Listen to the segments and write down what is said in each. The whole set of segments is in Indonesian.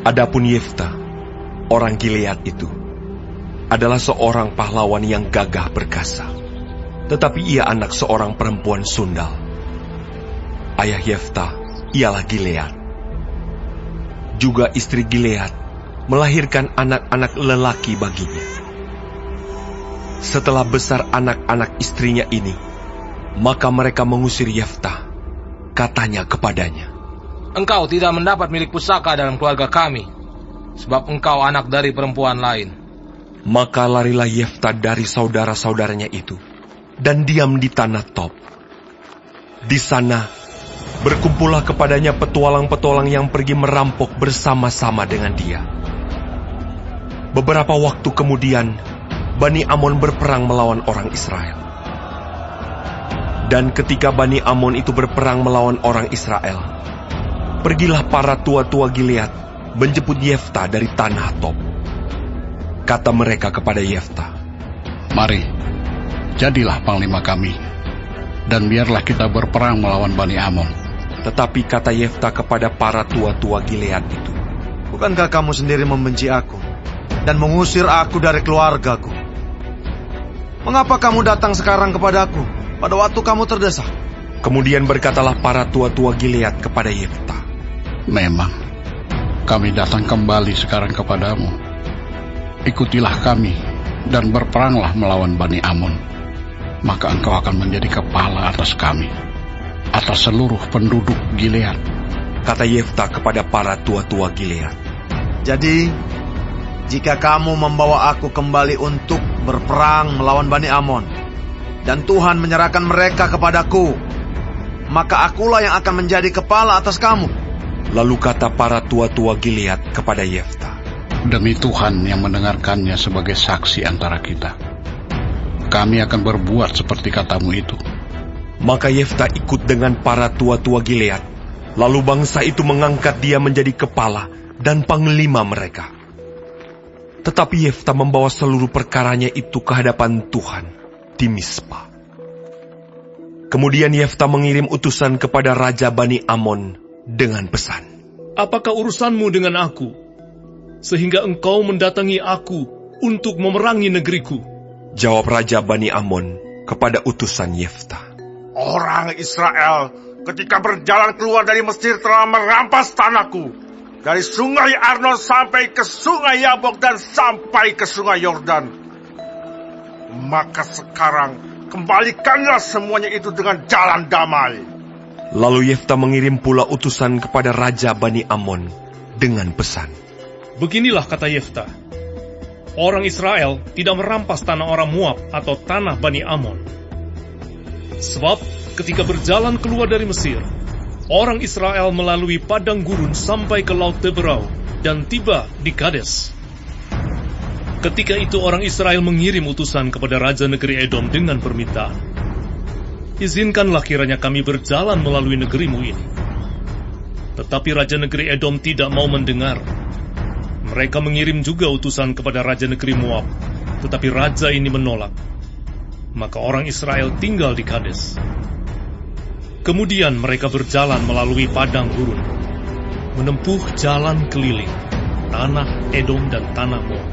Adapun Yefta, orang Gilead itu, adalah seorang pahlawan yang gagah perkasa. Tetapi ia anak seorang perempuan sundal. Ayah Yefta ialah Gilead. Juga istri Gilead melahirkan anak-anak lelaki baginya. Setelah besar anak-anak istrinya ini, maka mereka mengusir Yefta. Katanya kepadanya, "Engkau tidak mendapat milik pusaka dalam keluarga kami, sebab engkau anak dari perempuan lain." Maka larilah Yefta dari saudara-saudaranya itu, dan diam di tanah Tob. Di sana, berkumpullah kepadanya petualang-petualang yang pergi merampok bersama-sama dengan dia. Beberapa waktu kemudian, Bani Amon berperang melawan orang Israel. Dan ketika Bani Amon itu berperang melawan orang Israel, pergilah para tua-tua Gilead menjemput Yefta dari tanah Tob. Kata mereka kepada Yefta, "Mari, jadilah panglima kami, dan biarlah kita berperang melawan Bani Amon." Tetapi kata Yefta kepada para tua-tua Gilead itu, "Bukankah kamu sendiri membenci aku dan mengusir aku dari keluargaku? Mengapa kamu datang sekarang kepadaku pada waktu kamu terdesak?" Kemudian berkatalah para tua-tua Gilead kepada Yefta, "Memang, kami datang kembali sekarang kepadamu. Ikutilah kami dan berperanglah melawan Bani Amon. Maka engkau akan menjadi kepala atas kami, atas seluruh penduduk Gilead." Kata Yefta kepada para tua-tua Gilead, "Jadi, jika kamu membawa aku kembali untuk berperang melawan Bani Amon, dan Tuhan menyerahkan mereka kepadaku, maka akulah yang akan menjadi kepala atas kamu." Lalu kata para tua-tua Gilead kepada Yefta, "Demi Tuhan yang mendengarkannya sebagai saksi antara kita, kami akan berbuat seperti katamu itu." Maka Yefta ikut dengan para tua-tua Gilead. Lalu bangsa itu mengangkat dia menjadi kepala dan panglima mereka. Tetapi Yefta membawa seluruh perkaranya itu ke hadapan Tuhan di Mispa. Kemudian Yefta mengirim utusan kepada Raja Bani Amon dengan pesan, "Apakah urusanmu dengan aku, sehingga engkau mendatangi aku untuk memerangi negeriku?" Jawab Raja Bani Amon kepada utusan Yefta, "Orang Israel ketika berjalan keluar dari Mesir telah merampas tanahku, dari sungai Arnon sampai ke sungai Yabok dan sampai ke sungai Yordan. Maka sekarang kembalikanlah semuanya itu dengan jalan damai." Lalu Yefta mengirim pula utusan kepada Raja Bani Amon dengan pesan, "Beginilah kata Yefta, orang Israel tidak merampas tanah orang Moab atau tanah Bani Amon. Sebab ketika berjalan keluar dari Mesir, orang Israel melalui padang gurun sampai ke Laut Teberau dan tiba di Kades. Ketika itu orang Israel mengirim utusan kepada Raja negeri Edom dengan permintaan, 'Izinkanlah kiranya kami berjalan melalui negerimu ini.' Tetapi Raja negeri Edom tidak mau mendengar. Mereka mengirim juga utusan kepada Raja negeri Moab, tetapi Raja ini menolak. Maka orang Israel tinggal di Kades. Kemudian mereka berjalan melalui padang gurun, menempuh jalan keliling, tanah Edom dan tanah Moab.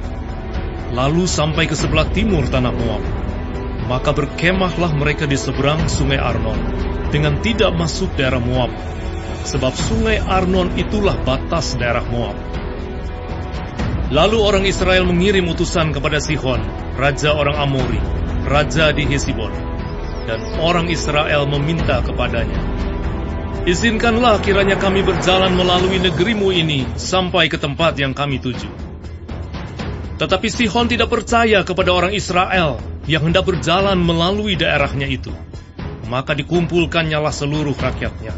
Lalu sampai ke sebelah timur tanah Moab. Maka berkemahlah mereka di seberang sungai Arnon, dengan tidak masuk daerah Moab, sebab sungai Arnon itulah batas daerah Moab. Lalu orang Israel mengirim utusan kepada Sihon, raja orang Amori, raja di Hesibon, dan orang Israel meminta kepadanya, 'Izinkanlah kiranya kami berjalan melalui negerimu ini sampai ke tempat yang kami tuju.' Tetapi Sihon tidak percaya kepada orang Israel yang hendak berjalan melalui daerahnya itu. Maka dikumpulkannyalah seluruh rakyatnya.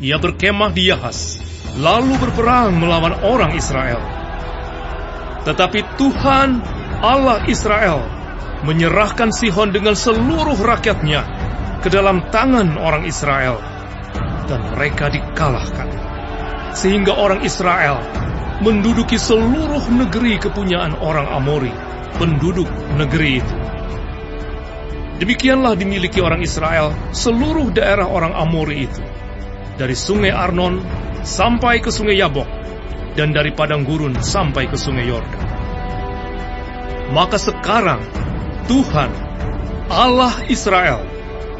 Ia berkemah di Yahas, lalu berperang melawan orang Israel. Tetapi Tuhan, Allah Israel, menyerahkan Sihon dengan seluruh rakyatnya ke dalam tangan orang Israel, dan mereka dikalahkan. Sehingga orang Israel menduduki seluruh negeri kepunyaan orang Amori, penduduk negeri itu. Demikianlah dimiliki orang Israel seluruh daerah orang Amori itu, dari sungai Arnon sampai ke sungai Yabok, dan dari padang gurun sampai ke sungai Yordan. Maka sekarang Tuhan, Allah Israel,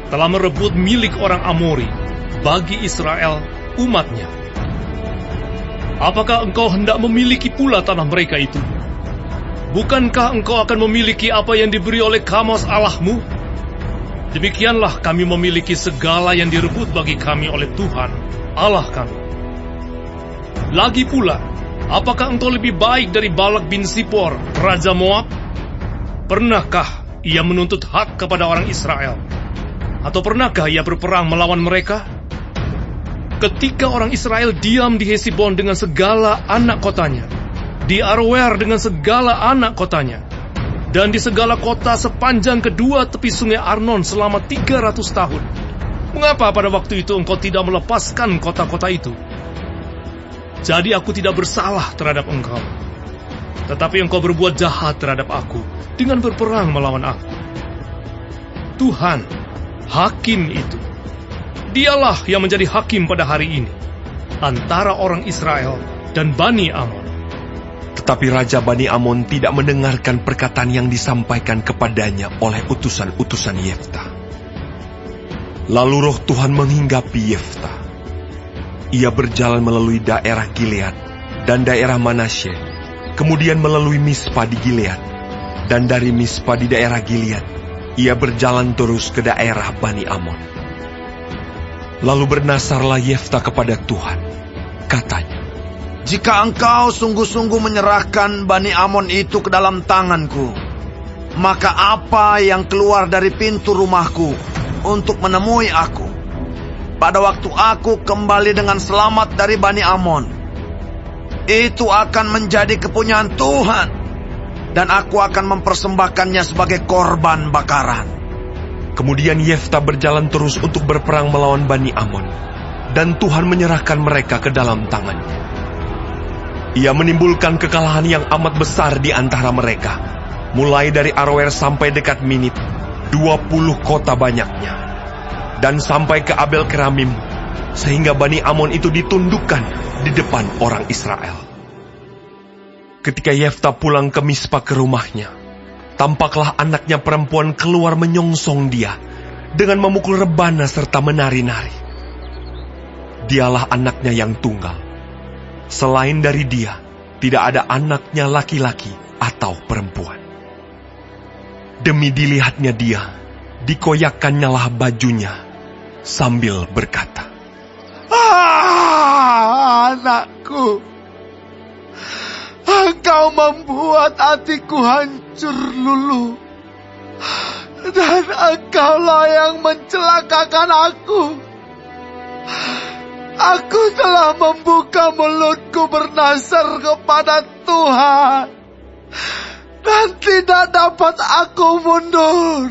telah merebut milik orang Amori bagi Israel, umatnya. Apakah engkau hendak memiliki pula tanah mereka itu? Bukankah engkau akan memiliki apa yang diberi oleh Kamos Allahmu? Demikianlah kami memiliki segala yang direbut bagi kami oleh Tuhan, Allah kami. Lagi pula, apakah engkau lebih baik dari Balak bin Sipor, Raja Moab? Pernahkah ia menuntut hak kepada orang Israel? Atau pernahkah ia berperang melawan mereka? Ketika orang Israel diam di Hesibon dengan segala anak kotanya, di Aroer dengan segala anak kotanya, dan di segala kota sepanjang kedua tepi sungai Arnon selama 300 tahun, mengapa pada waktu itu engkau tidak melepaskan kota-kota itu? Jadi aku tidak bersalah terhadap engkau, tetapi engkau berbuat jahat terhadap aku dengan berperang melawan aku. Tuhan, hakim itu, dialah yang menjadi hakim pada hari ini antara orang Israel dan Bani Amon. Tetapi Raja Bani Amon tidak mendengarkan perkataan yang disampaikan kepadanya oleh utusan-utusan Yefta. Lalu roh Tuhan menghinggapi Yefta. Ia berjalan melalui daerah Gilead dan daerah Manasye, kemudian melalui Mispa di Gilead, dan dari Mispa di daerah Gilead, ia berjalan terus ke daerah Bani Amon. Lalu bernasarlah Yefta kepada Tuhan, katanya, "Jika engkau sungguh-sungguh menyerahkan Bani Amon itu ke dalam tanganku, maka apa yang keluar dari pintu rumahku untuk menemui aku pada waktu aku kembali dengan selamat dari Bani Amon, itu akan menjadi kepunyaan Tuhan, dan aku akan mempersembahkannya sebagai korban bakaran." Kemudian Yefta berjalan terus untuk berperang melawan Bani Amon, dan Tuhan menyerahkan mereka ke dalam tangannya. Ia menimbulkan kekalahan yang amat besar di antara mereka, mulai dari Aroer sampai dekat Minit, 20 kota banyaknya, dan sampai ke Abel Keramim, sehingga Bani Amon itu ditundukkan di depan orang Israel. Ketika Yefta pulang ke Mispa ke rumahnya, tampaklah anaknya perempuan keluar menyongsong dia dengan memukul rebana serta menari-nari. Dialah anaknya yang tunggal. Selain dari dia, tidak ada anaknya laki-laki atau perempuan. Demi dilihatnya dia, dikoyakkannyalah bajunya sambil berkata, Anakku, engkau membuat hatiku hancur luluh, dan engkaulah yang mencelakakan aku. Aku telah membuka mulutku bernasar kepada Tuhan, dan tidak dapat aku mundur.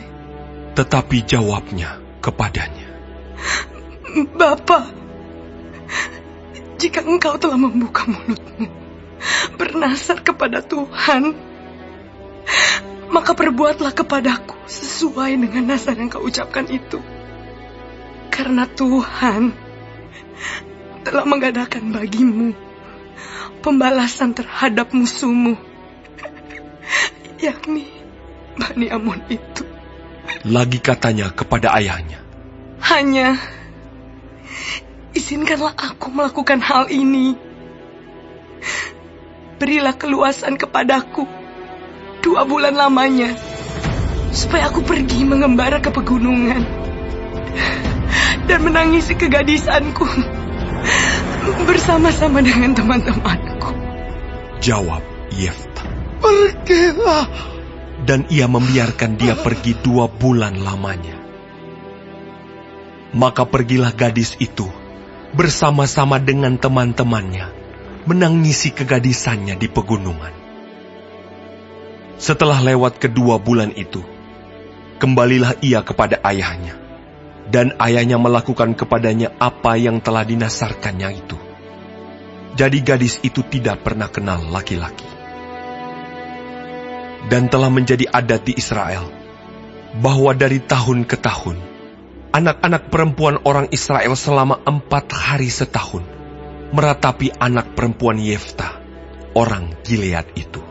Tetapi jawabnya kepadanya, Bapa, jika engkau telah membuka mulutmu bernasar kepada Tuhan, maka perbuatlah kepadaku sesuai dengan nasar yang kau ucapkan itu. Karena Tuhan telah mengadakan bagimu pembalasan terhadap musuhmu, yakni Bani Amon itu. Lagi katanya kepada ayahnya, Hanya izinkanlah aku melakukan hal ini. Berilah keluasan kepadaku 2 bulan lamanya, supaya aku pergi mengembara ke pegunungan dan menangisi kegadisanku bersama-sama dengan teman-temanku. jawab Yefta. Pergilah. Dan ia membiarkan dia pergi 2 bulan lamanya. Maka pergilah gadis itu bersama-sama dengan teman-temannya menangisi kegadisannya di pegunungan. Setelah lewat kedua bulan itu, kembalilah ia kepada ayahnya, dan ayahnya melakukan kepadanya apa yang telah dinasarkannya itu. Jadi gadis itu tidak pernah kenal laki-laki. Dan telah menjadi adat di Israel, bahwa dari tahun ke tahun, anak-anak perempuan orang Israel selama 4 hari setahun meratapi anak perempuan Yefta orang Gilead itu.